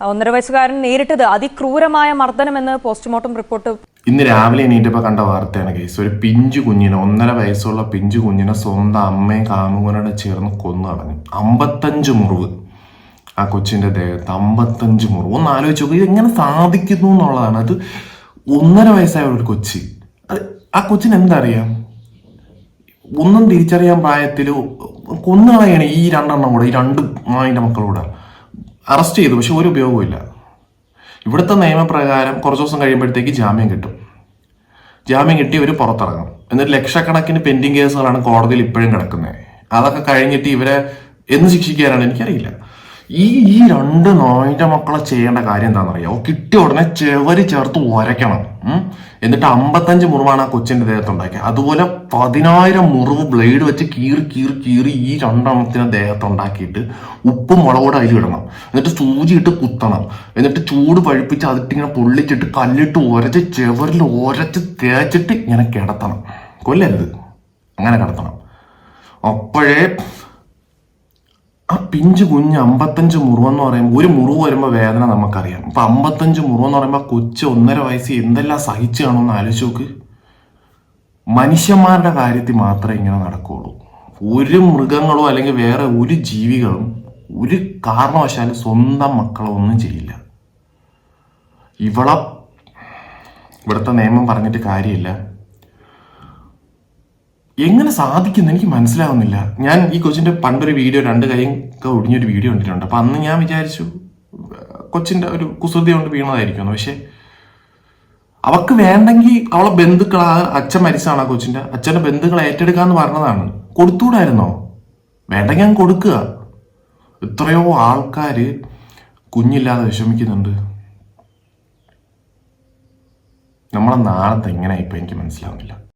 1.5 വയസ്സുകാരൻ നേരിട്ടത് അതിക്രൂരമായ മർദ്ദനമെന്ന് പോസ്റ്റ്മോർട്ടം റിപ്പോർട്ട്. ഇന്ന് രാവിലെ എണീറ്റപ്പോൾ കണ്ട വാർത്തയാണ് കേസ്. ഒരു പിഞ്ചു കുഞ്ഞിനെ 1.5 വയസ്സുള്ള പിഞ്ചു കുഞ്ഞിനെ സ്വന്തം അമ്മയും കാമുകനോട് ചേർന്ന് കൊന്നു കളഞ്ഞു. 55 മുറിവ് ആ കൊച്ചിന്റെ ദേഹത്ത്, 55 മുറിവ്. ഒന്ന് ആലോചിച്ച് നോക്കുക, ഇതെങ്ങനെ സാധിക്കുന്നു എന്നുള്ളതാണ്. അത് 1.5 വയസ്സായ ഒരു കൊച്ചി. ആ കൊച്ചിന് എന്തറിയാം? ഒന്നും തിരിച്ചറിയാൻ പ്രായത്തിൽ കൊന്നുകളയാണ് ഈ 2 എണ്ണം കൂടെ, ഈ 2 അതിൻ്റെ മക്കളൂടെ അറസ്റ്റ് ചെയ്തു. പക്ഷെ ഒരു ഉപയോഗമില്ല. ഇവിടുത്തെ നിയമപ്രകാരം കുറച്ച് ദിവസം കഴിയുമ്പോഴത്തേക്ക് ജാമ്യം കിട്ടും. ജാമ്യം കിട്ടി ഇവർ പുറത്തിറങ്ങും. എന്നിട്ട് ലക്ഷക്കണക്കിന് പെൻഡിങ് കേസുകളാണ് കോടതിയിൽ ഇപ്പോഴും കിടക്കുന്നത്. അതൊക്കെ കഴിഞ്ഞിട്ട് ഇവരെ എന്ന് ശിക്ഷിക്കാനാണ് എനിക്കറിയില്ല. ഈ 2 നായിൻ്റെ മക്കളെ ചെയ്യേണ്ട കാര്യം എന്താണെന്നറിയാമോ? കിട്ടിയ ഉടനെ ചെവരി ചേർത്ത് ഉരയ്ക്കണം. എന്നിട്ട് 55 മുറിവാണ് ആ കൊച്ചിന്റെ ദേഹത്തുണ്ടാക്കിയത്. അതുപോലെ 10,000 മുറിവ് ബ്ലേഡ് വെച്ച് കീറി ഈ 2 എണ്ണത്തിന് ദേഹത്തുണ്ടാക്കിയിട്ട് ഉപ്പും മുളകൂടെ അതിലിടണം. എന്നിട്ട് സൂചിയിട്ട് കുത്തണം. എന്നിട്ട് ചൂട് പഴുപ്പിച്ച് അതിട്ടിങ്ങനെ പൊള്ളിച്ചിട്ട് കല്ലിട്ട് ഉരച്ച് ചെവരിൽ ഉരച്ച് തേച്ചിട്ട് ഇങ്ങനെ കിടത്തണം. കൊല്ലരുത്, അങ്ങനെ കിടത്തണം. അപ്പോഴേ ആ പിഞ്ചു കുഞ്ഞ് 55 മുറിവെന്ന് പറയുമ്പോൾ, ഒരു മുറിവ് വരുമ്പോൾ വേദന നമുക്കറിയാം. അപ്പൊ 55 മുറിവെന്ന് പറയുമ്പോൾ കൊച്ച് 1.5 വയസ്സ് എന്തെല്ലാം സഹിച്ചു കാണുമെന്ന് ആലോചിച്ച് നോക്ക്. മനുഷ്യന്മാരുടെ കാര്യത്തിൽ മാത്രമേ ഇങ്ങനെ നടക്കുകയുള്ളൂ. ഒരു മൃഗങ്ങളോ അല്ലെങ്കിൽ വേറെ ഒരു ജീവികളും ഒരു കാരണവശാലും സ്വന്തം മക്കളെ ഒന്നും ചെയ്യില്ല. ഇവിടുത്തെ നിയമം പറഞ്ഞിട്ട് കാര്യമില്ല. എങ്ങനെ സാധിക്കുന്നു എനിക്ക് മനസ്സിലാവുന്നില്ല. ഞാൻ ഈ കൊച്ചിന്റെ പണ്ടൊരു വീഡിയോ, 2 കൈയും ഒക്കെ ഒടിഞ്ഞൊരു വീഡിയോ കണ്ടിട്ടുണ്ട്. അപ്പൊ അന്ന് ഞാൻ വിചാരിച്ചു കൊച്ചിന്റെ ഒരു കുസൃതി കൊണ്ട് വീണതായിരിക്കും. പക്ഷെ അവക്ക് വേണ്ടെങ്കിൽ അവളെ ബന്ധുക്കൾ, അച്ഛൻ മരിച്ചാണ്, ആ കൊച്ചിന്റെ അച്ഛന്റെ ബന്ധുക്കൾ ഏറ്റെടുക്കാന്ന് പറഞ്ഞതാണ്. കൊടുത്തുകൂടായിരുന്നോ? വേണ്ടെങ്കിൽ ഞാൻ കൊടുക്കുക. എത്രയോ ആൾക്കാര് കുഞ്ഞില്ലാതെ വിഷമിക്കുന്നുണ്ട്. നമ്മളെ നാളത്തെ എങ്ങനെയാ ഇപ്പൊ എനിക്ക് മനസ്സിലാവുന്നില്ല.